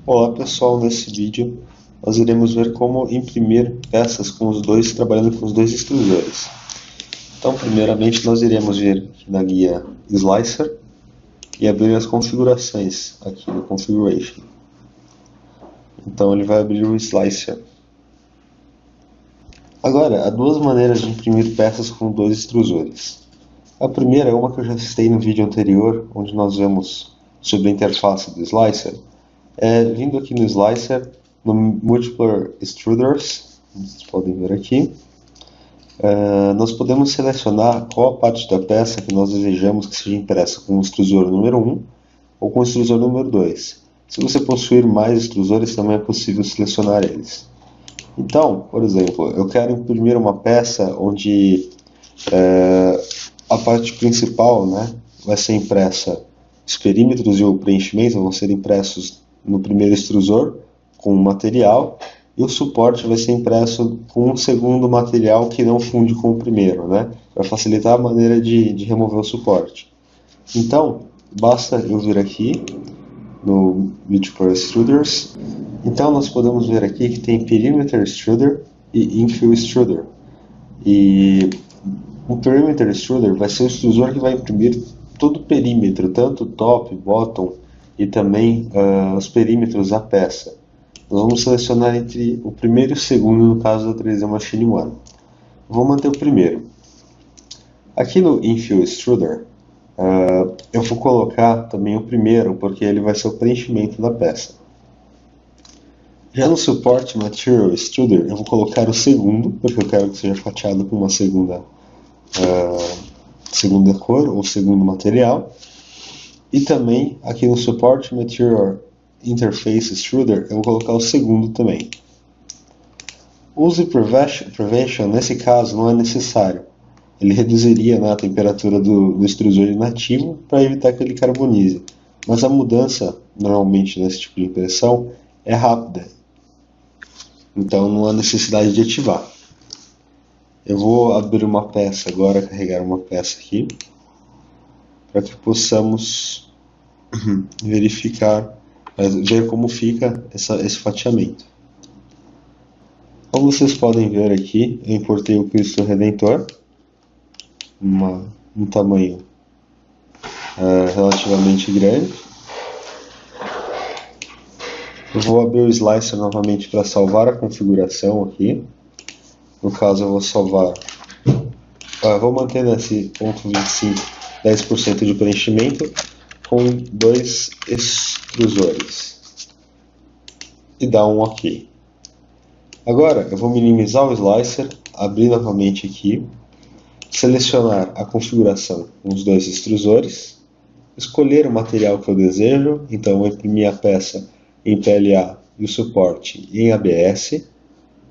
Olá pessoal, nesse vídeo nós iremos ver como imprimir peças trabalhando com os dois extrusores. Então, primeiramente nós iremos vir aqui na guia Slicer e abrir as configurações aqui no Configuration. Então ele vai abrir o Slicer. Agora, há duas maneiras de imprimir peças com dois extrusores. A primeira é uma que eu já citei no vídeo anterior, onde nós vemos sobre a interface do Slicer. Vindo aqui no Slicer, no Multiple Extruders, vocês podem ver aqui, nós podemos selecionar qual a parte da peça que nós desejamos que seja impressa com o extrusor número 1 ou com o extrusor número 2. Se você possuir mais extrusores, também é possível selecionar eles. Então, por exemplo, eu quero imprimir uma peça onde a parte principal, vai ser impressa, os perímetros e o preenchimento vão ser impressos no primeiro extrusor com o material, e o suporte vai ser impresso com um segundo material que não funde com o primeiro, para facilitar a maneira de remover o suporte. Então, basta eu vir aqui no Multiple Extruders. Então nós podemos ver aqui que tem Perimeter Extruder e Infill Extruder. E o Perimeter Extruder vai ser o extrusor que vai imprimir todo o perímetro, tanto top, bottom e também os perímetros da peça. Nós vamos selecionar entre o primeiro e o segundo no caso da 3D Machine 1. Vou manter o primeiro. Aqui no Infill Extruder, eu vou colocar também o primeiro, porque ele vai ser o preenchimento da peça. Já no Support Material Extruder, eu vou colocar o segundo, porque eu quero que seja fatiado com uma segunda cor ou segundo material. E também aqui no Support Material Interface Extruder, eu vou colocar o segundo também. Use Prevention, nesse caso, não é necessário. Ele reduziria a temperatura do extrusor inativo para evitar que ele carbonize. Mas a mudança, normalmente nesse tipo de impressão, é rápida. Então não há necessidade de ativar. Eu vou abrir uma peça agora, carregar uma peça aqui, para que possamos verificar, ver como fica esse fatiamento. Como vocês podem ver aqui, eu importei o Cristo Redentor, um tamanho relativamente grande. Eu vou abrir o Slicer novamente para salvar a configuração aqui. No caso eu vou salvar, vou manter nesse ponto 25 10% de preenchimento com dois extrusores e dar um OK. Agora eu vou minimizar o Slicer, abrir novamente aqui, selecionar a configuração com os dois extrusores, escolher o material que eu desejo, então eu vou imprimir a peça em PLA e o suporte em ABS.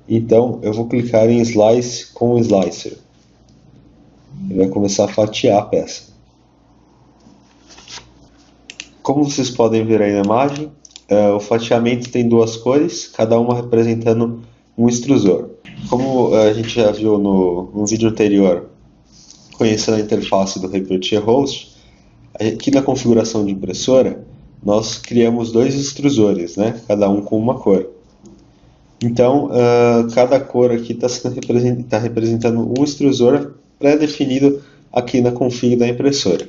Então eu vou clicar em Slice com o Slicer. Ele vai começar a fatiar a peça. Como vocês podem ver aí na imagem, o fatiamento tem duas cores, cada uma representando um extrusor. Como a gente já viu no vídeo anterior, conhecendo a interface do Repeat Host, aqui na configuração de impressora, nós criamos dois extrusores, cada um com uma cor. Então, cada cor aqui está representando um extrusor pré-definido aqui na config da impressora.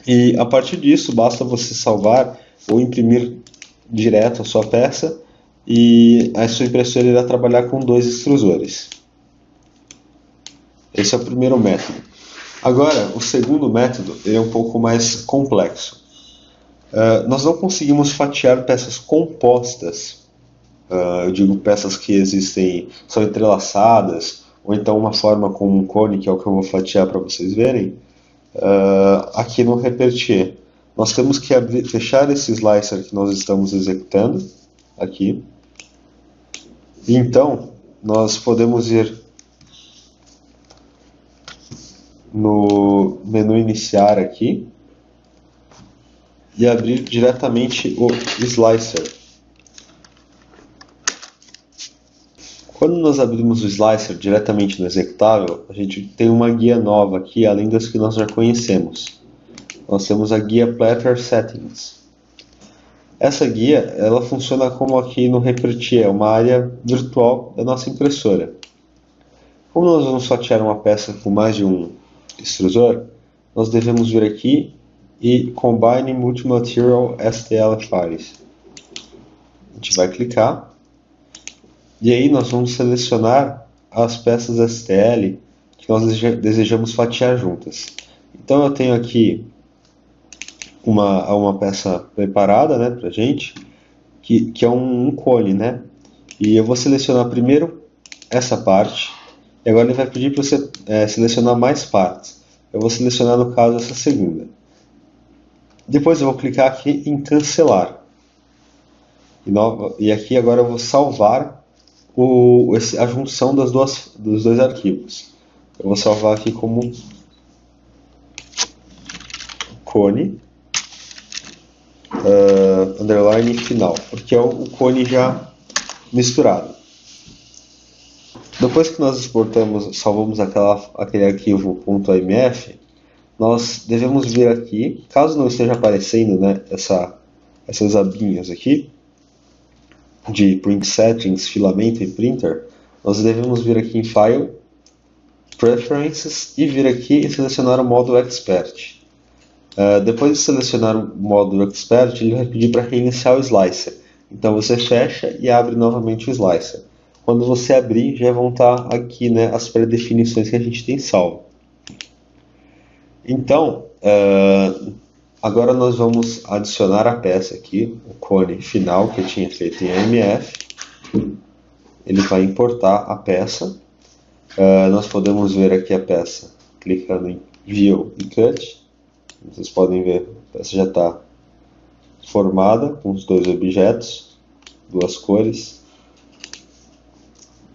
E a partir disso, basta você salvar ou imprimir direto a sua peça e a sua impressora irá trabalhar com dois extrusores. Esse é o primeiro método. Agora, o segundo método é um pouco mais complexo. Nós não conseguimos fatiar peças compostas. Eu digo peças que são entrelaçadas, ou então uma forma como um cone, que é o que eu vou fatiar para vocês verem, aqui no Repeat. Nós temos que fechar esse slicer que nós estamos executando, aqui. E então, nós podemos ir no menu iniciar aqui e abrir diretamente o Slicer. Quando nós abrimos o Slicer diretamente no executável, a gente tem uma guia nova aqui, além das que nós já conhecemos. Nós temos a guia Platter Settings. Essa guia, ela funciona como aqui no Repertia, é uma área virtual da nossa impressora. Como nós vamos fatiar uma peça com mais de um extrusor, nós devemos vir aqui e Combine Multimaterial STL Files. A gente vai clicar e aí nós vamos selecionar as peças STL que nós desejamos fatiar juntas. Então eu tenho aqui uma peça preparada, né, pra gente, que é um cone, né? E eu vou selecionar primeiro essa parte, e agora ele vai pedir para você selecionar mais partes. Eu vou selecionar, no caso, essa segunda. Depois eu vou clicar aqui em cancelar. E aqui agora eu vou salvar a junção dos dois arquivos. Eu vou salvar aqui como cone underline final, porque é o cone já misturado. Depois que nós salvamos aquele arquivo .imf, nós devemos vir aqui, caso não esteja aparecendo, né, essas abinhas aqui, de Print Settings, Filamento e Printer, nós devemos vir aqui em File, Preferences e vir aqui e selecionar o modo Expert. Depois de selecionar o modo Expert, ele vai pedir para reiniciar o Slicer. Então você fecha e abre novamente o Slicer. Quando você abrir, já vão estar aqui, né, as pré-definições que a gente tem salvo. Então, agora nós vamos adicionar a peça aqui, o cone final que eu tinha feito em AMF. Ele vai importar a peça. Nós podemos ver aqui a peça clicando em View e Cut. Vocês podem ver, a peça já está formada com os dois objetos, duas cores.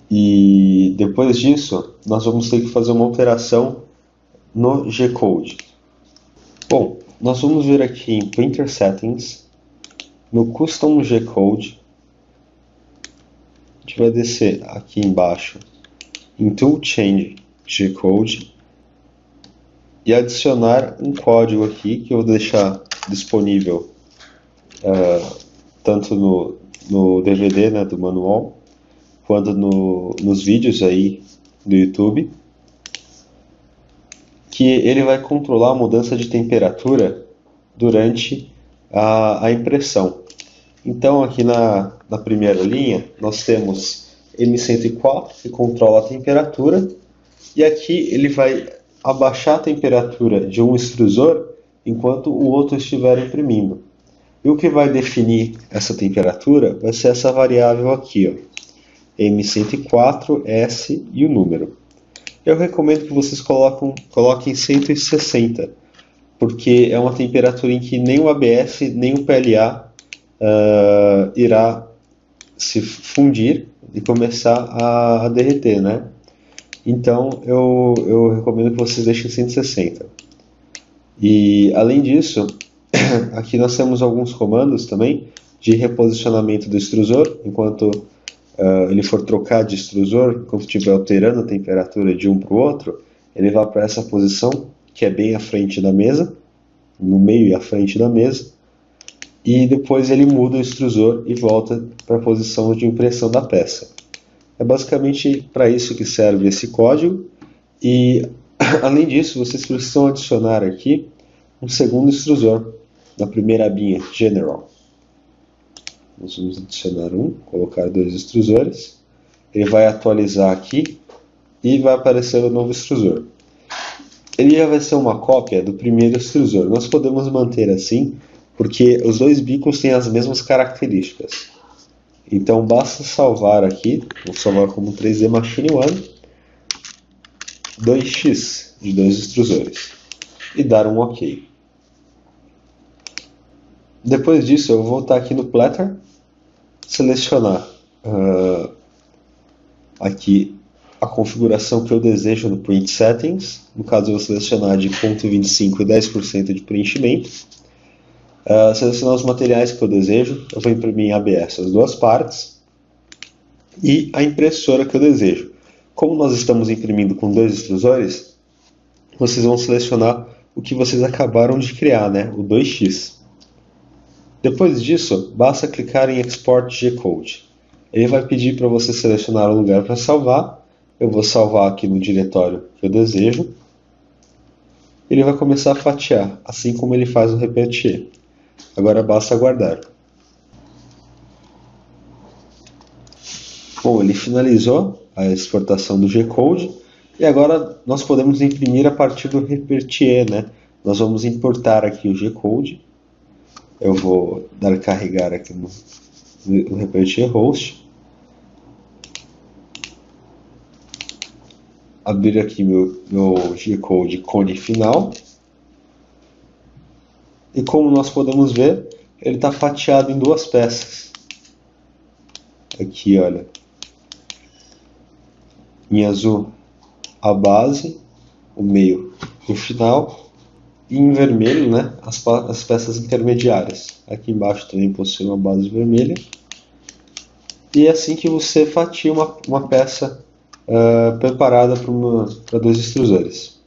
E depois disso, nós vamos ter que fazer uma alteração no G-Code. Bom, nós vamos vir aqui em Printer Settings, no Custom G-Code. A gente vai descer aqui embaixo em Tool Change G-Code e adicionar um código aqui que eu vou deixar disponível tanto no DVD, né, do manual, quanto nos vídeos aí do YouTube, que ele vai controlar a mudança de temperatura durante a impressão. Então aqui na primeira linha nós temos M104 que controla a temperatura, e aqui ele vai abaixar a temperatura de um extrusor enquanto o outro estiver imprimindo. E o que vai definir essa temperatura vai ser essa variável aqui, ó, M104, S e o número. Eu recomendo que vocês coloquem 160, porque é uma temperatura em que nem o ABS nem o PLA irá se fundir e começar a derreter, né? Então eu recomendo que vocês deixem 160. E além disso, aqui nós temos alguns comandos também de reposicionamento do extrusor, enquanto ele for trocar de extrusor, enquanto estiver alterando a temperatura de um para o outro, ele vai para essa posição que é bem à frente da mesa, no meio e à frente da mesa, e depois ele muda o extrusor e volta para a posição de impressão da peça. É basicamente para isso que serve esse código, e além disso vocês precisam adicionar aqui um segundo extrusor na primeira abinha, General. Nós vamos adicionar colocar dois extrusores, ele vai atualizar aqui e vai aparecer o novo extrusor. Ele já vai ser uma cópia do primeiro extrusor. Nós podemos manter assim, porque os dois bicos têm as mesmas características. Então basta salvar aqui, vou salvar como 3D Machine 1, 2x de dois extrusores e dar um OK. Depois disso eu vou voltar aqui no Platter, selecionar aqui a configuração que eu desejo no Print Settings. No caso eu vou selecionar de 0.25 e 10% de preenchimento. Selecionar os materiais que eu desejo. Eu vou imprimir em ABS as duas partes e a impressora que eu desejo. Como nós estamos imprimindo com dois extrusores, vocês vão selecionar o que vocês acabaram de criar, né? O 2x. Depois disso, basta clicar em Export G-Code. Ele vai pedir para você selecionar o lugar para salvar. Eu vou salvar aqui no diretório que eu desejo. Ele vai começar a fatiar, assim como ele faz no Repertier. Agora basta aguardar. Bom, ele finalizou a exportação do G-Code e agora nós podemos imprimir a partir do Repertier, né? Nós vamos importar aqui o G-Code. Eu vou dar carregar aqui no Repertier Host. Abrir aqui meu G-Code cone final. E como nós podemos ver, ele está fatiado em duas peças. Aqui, olha. Em azul, a base, o meio e o final. E em vermelho, né, as peças intermediárias. Aqui embaixo também possui uma base vermelha. E é assim que você fatia uma peça preparada para dois extrusores.